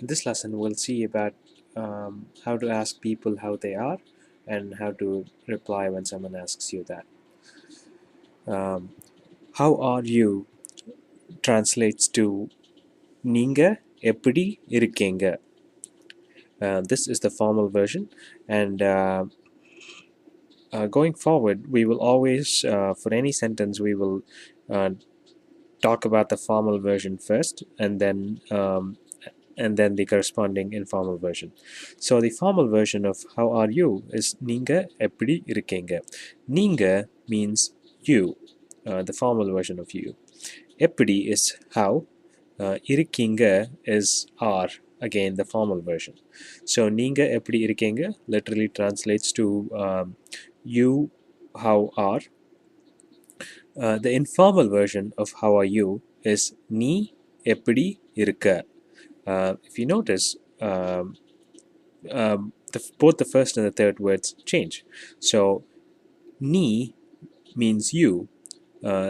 In this lesson, we'll see about how to ask people how they are and how to reply when someone asks you that. How are you translates to நீங்க எப்படி இருக்கீங்க. This is the formal version, and going forward, we will always, for any sentence, we will uh, talk about the formal version first, and then the corresponding informal version. So the formal version of how are you is நீங்க எப்படி இருக்கீங்க. நீங்க means you, the formal version of you. எப்படி is how. இருக்கீங்க is are, again the formal version. So நீங்க எப்படி இருக்கீங்க literally translates to you how are. The informal version of how are you is நீ எப்படி இருக்க. If you notice, both the first and the third words change. So நீ means you,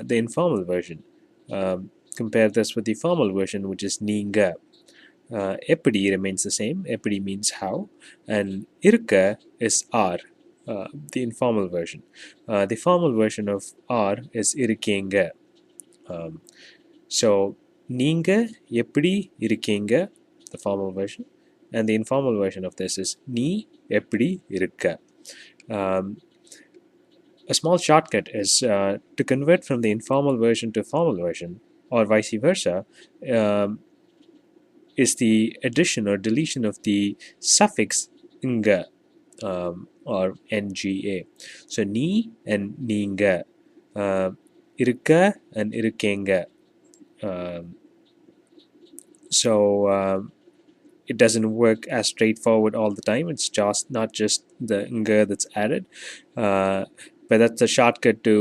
the informal version. Compare this with the formal version, which is நீங்க. எப்படி remains the same. எப்படி means how, and இருக்க is are, the informal version. The formal version of are is இருக்கீங்க. So நீங்க எப்படி இருக்கீங்க, the formal version, and the informal version of this is நீ எப்படி இருக்க. A small shortcut is to convert from the informal version to formal version, or vice versa, is the addition or deletion of the suffix nga, or nga. So நீ and நீங்க, இருக்க and இருக்கீங்க. So it doesn't work as straightforward all the time. It's just not just the nga that's added, but that's a shortcut to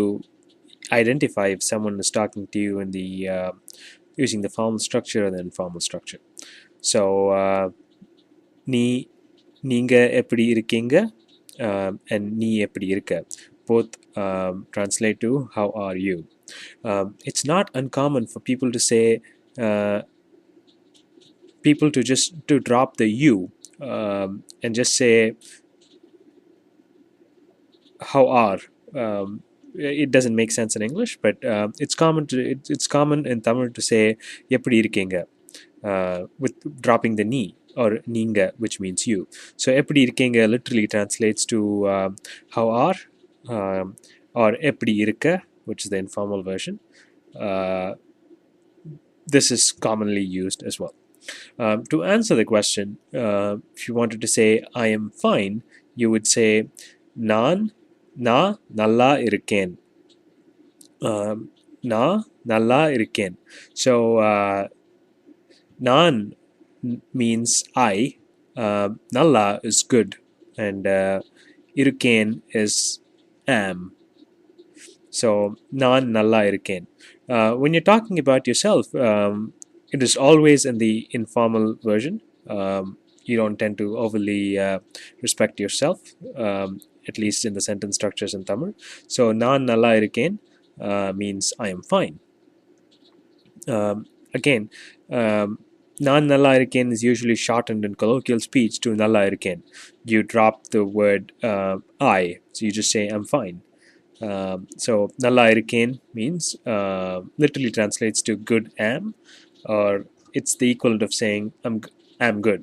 identify if someone is talking to you in the using the formal structure or the informal structure. So நீ நீங்க எப்படி இருக்கீங்க, and நீ எப்படி இருக்க, both translate to how are you. It's not uncommon for people to say to drop the you and just say how are. It doesn't make sense in English, but it's common in Tamil to say எப்படி இருக்கீங்க, with dropping the நீ or நீங்க, which means you. So எப்படி இருக்கீங்க literally translates to how are, or எப்படி இருக்க, which is the informal version. This is commonly used as well. To answer the question, if you wanted to say I am fine, you would say நான் நல்லா இருக்கேன். நான் நல்லா இருக்கேன். So நான் means I, நல்லா is good, and இருக்கேன் is am. So நான் நல்லா இருக்கேன். When you're talking about yourself, it is always in the informal version. You don't tend to overly respect yourself, at least in the sentence structures in Tamil. So நான் நல்லா இருக்கேன் means I am fine. Again, நான் நல்லா இருக்கேன் is usually shortened in colloquial speech to நல்லா இருக்கேன். You drop the word I, so you just say I'm fine. So நல்லா இருக்கேன் means literally translates to good am, or it's the equivalent of saying I'm good.